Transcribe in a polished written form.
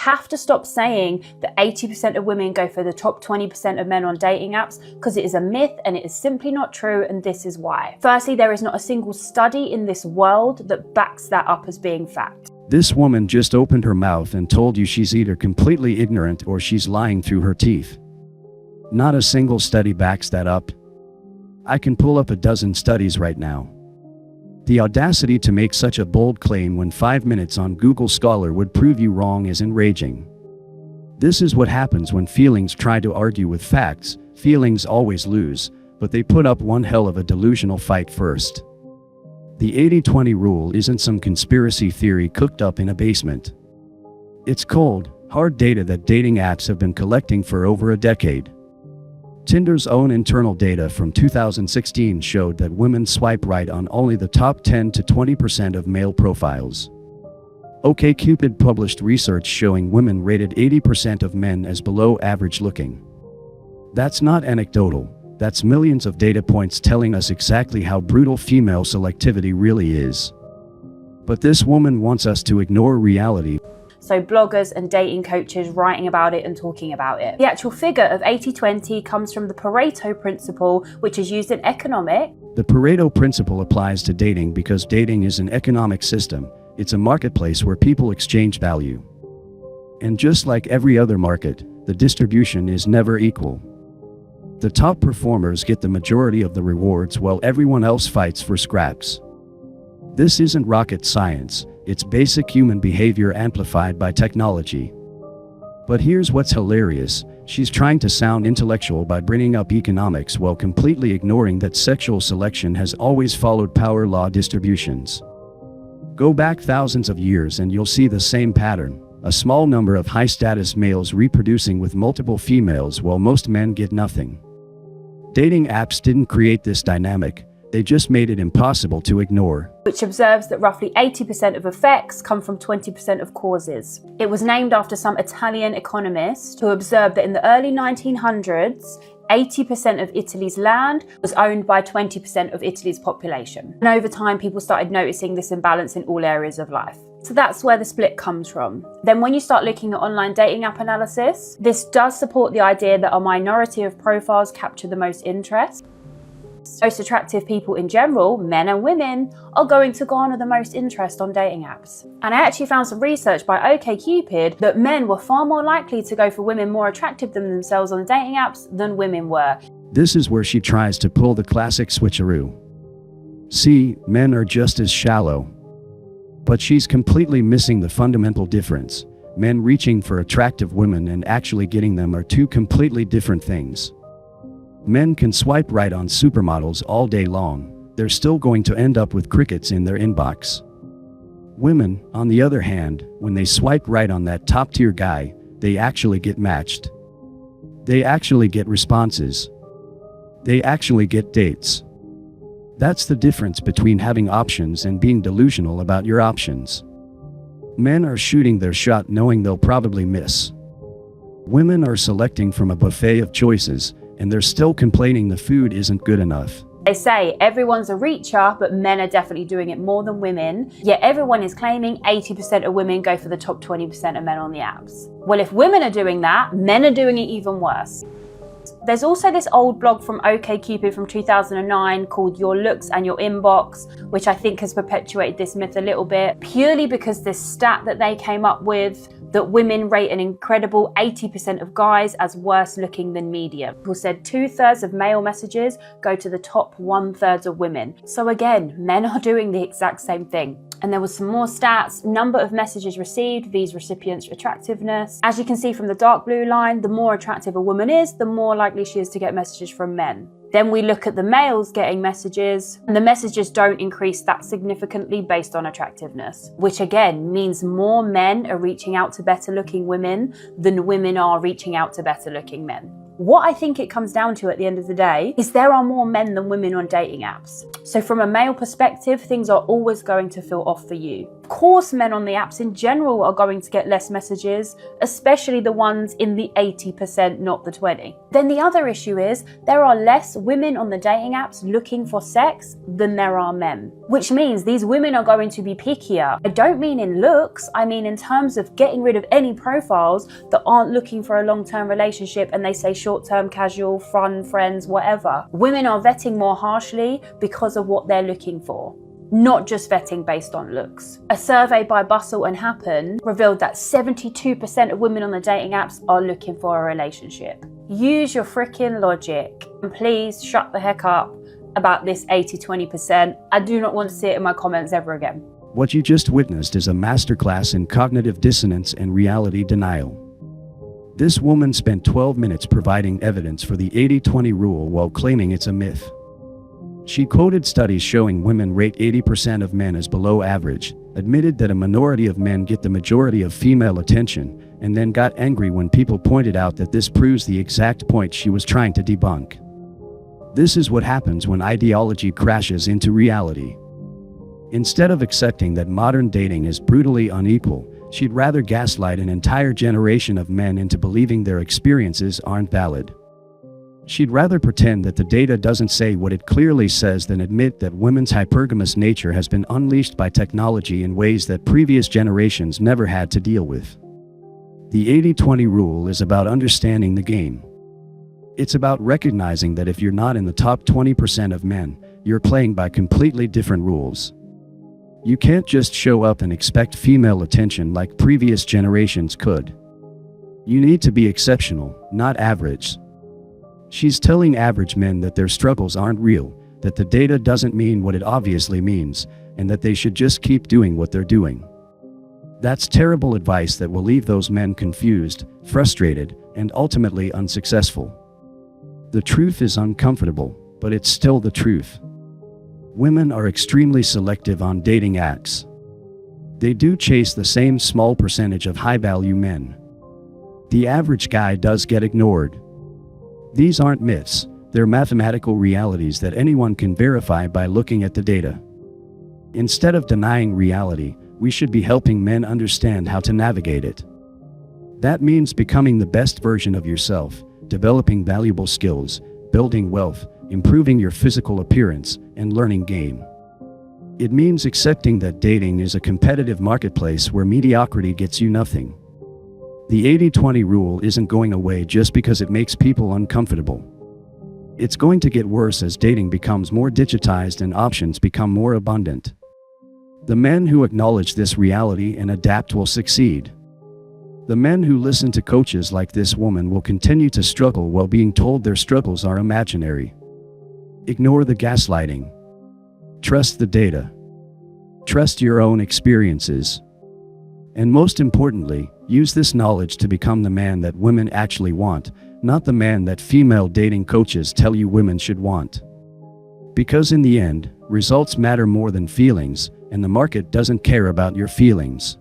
have to stop saying that 80% of women go for the top 20% of men on dating apps, because it is a myth and it is simply not true, and this is why. Firstly, there is not a single study in this world that backs that up as being fact. This woman just opened her mouth and told you she's either completely ignorant or she's lying through her teeth. Not a single study backs that up. I can pull up a dozen studies right now. The audacity to make such a bold claim when 5 minutes on Google Scholar would prove you wrong is enraging. This is what happens when feelings try to argue with facts. Feelings always lose, but they put up one hell of a delusional fight first. The 80-20 rule isn't some conspiracy theory cooked up in a basement. It's cold, hard data that dating apps have been collecting for over a decade. Tinder's own internal data from 2016 showed that women swipe right on only the top 10 to 20% of male profiles. OkCupid published research showing women rated 80% of men as below average looking. That's not anecdotal, that's millions of data points telling us exactly how brutal female selectivity really is. But this woman wants us to ignore reality. So bloggers and dating coaches writing about it and talking about it. The actual figure of 80-20 comes from the Pareto principle, which is used in economics. The Pareto principle applies to dating because dating is an economic system. It's a marketplace where people exchange value. And just like every other market, the distribution is never equal. The top performers get the majority of the rewards while everyone else fights for scraps. This isn't rocket science. It's basic human behavior amplified by technology. But here's what's hilarious. She's trying to sound intellectual by bringing up economics while completely ignoring that sexual selection has always followed power law distributions. Go back thousands of years and you'll see the same pattern. A small number of high-status males reproducing with multiple females while most men get nothing. Dating apps didn't create this dynamic. They just made it impossible to ignore. Which observes that roughly 80% of effects come from 20% of causes. It was named after some Italian economist who observed that in the early 1900s, 80% of Italy's land was owned by 20% of Italy's population. And over time, people started noticing this imbalance in all areas of life. So that's where the split comes from. Then when you start looking at online dating app analysis, this does support the idea that a minority of profiles capture the most interest. Most attractive people in general, men and women, are going to garner the most interest on dating apps. And I actually found some research by OkCupid that men were far more likely to go for women more attractive than themselves on dating apps than women were. This is where she tries to pull the classic switcheroo. See, men are just as shallow. But she's completely missing the fundamental difference. Men reaching for attractive women and actually getting them are two completely different things. Men can swipe right on supermodels all day long. They're still going to end up with crickets in their inbox. Women, on the other hand, when they swipe right on that top-tier guy, they actually get matched. They actually get responses. They actually get dates. That's the difference between having options and being delusional about your options. Men are shooting their shot knowing they'll probably miss. Women are selecting from a buffet of choices, and they're still complaining the food isn't good enough. They say everyone's a reacher, but men are definitely doing it more than women, yet everyone is claiming 80% of women go for the top 20% of men on the apps. Well, if women are doing that, men are doing it even worse. There's also this old blog from OkCupid from 2009 called Your Looks and Your Inbox, which I think has perpetuated this myth a little bit, purely because this stat that they came up with, that women rate an incredible 80% of guys as worse looking than medium. People said 2/3 of male messages go to the top 1/3 of women. So again, men are doing the exact same thing. And there was some more stats, number of messages received, these recipients' attractiveness. As you can see from the dark blue line, the more attractive a woman is, the more likely she is to get messages from men. Then we look at the males getting messages, and the messages don't increase that significantly based on attractiveness, which again means more men are reaching out to better looking women than women are reaching out to better looking men. What I think it comes down to at the end of the day is there are more men than women on dating apps. So from a male perspective, things are always going to feel off for you. Of course, men on the apps in general are going to get less messages, especially the ones in the 80%, not the 20. Then the other issue is there are less women on the dating apps looking for sex than there are men, which means these women are going to be pickier. I don't mean in looks, I mean in terms of getting rid of any profiles that aren't looking for a long-term relationship and they say short-term, casual, fun, friends, whatever. Women are vetting more harshly because of what they're looking for, not just vetting based on looks. A survey by Bustle and Happen revealed that 72% of women on the dating apps are looking for a relationship. Use your freaking logic and please shut the heck up about this 80-20%. I do not want to see it in my comments ever again. What you just witnessed is a masterclass in cognitive dissonance and reality denial. This woman spent 12 minutes providing evidence for the 80-20 rule while claiming it's a myth. She quoted studies showing women rate 80% of men as below average, admitted that a minority of men get the majority of female attention, and then got angry when people pointed out that this proves the exact point she was trying to debunk. This is what happens when ideology crashes into reality. Instead of accepting that modern dating is brutally unequal, she'd rather gaslight an entire generation of men into believing their experiences aren't valid. She'd rather pretend that the data doesn't say what it clearly says than admit that women's hypergamous nature has been unleashed by technology in ways that previous generations never had to deal with. The 80-20 rule is about understanding the game. It's about recognizing that if you're not in the top 20% of men, you're playing by completely different rules. You can't just show up and expect female attention like previous generations could. You need to be exceptional, not average. She's telling average men that their struggles aren't real, that the data doesn't mean what it obviously means, and that they should just keep doing what they're doing. That's terrible advice that will leave those men confused, frustrated, and ultimately unsuccessful. The truth is uncomfortable, but it's still the truth. Women are extremely selective on dating apps. They do chase the same small percentage of high-value men. The average guy does get ignored. These aren't myths, they're mathematical realities that anyone can verify by looking at the data. Instead of denying reality, we should be helping men understand how to navigate it. That means becoming the best version of yourself, developing valuable skills, building wealth, improving your physical appearance, and learning game. It means accepting that dating is a competitive marketplace where mediocrity gets you nothing. The 80-20 rule isn't going away just because it makes people uncomfortable. It's going to get worse as dating becomes more digitized and options become more abundant. The men who acknowledge this reality and adapt will succeed. The men who listen to coaches like this woman will continue to struggle while being told their struggles are imaginary. Ignore the gaslighting. Trust the data. Trust your own experiences. And most importantly, use this knowledge to become the man that women actually want, not the man that female dating coaches tell you women should want. Because in the end, results matter more than feelings, and the market doesn't care about your feelings.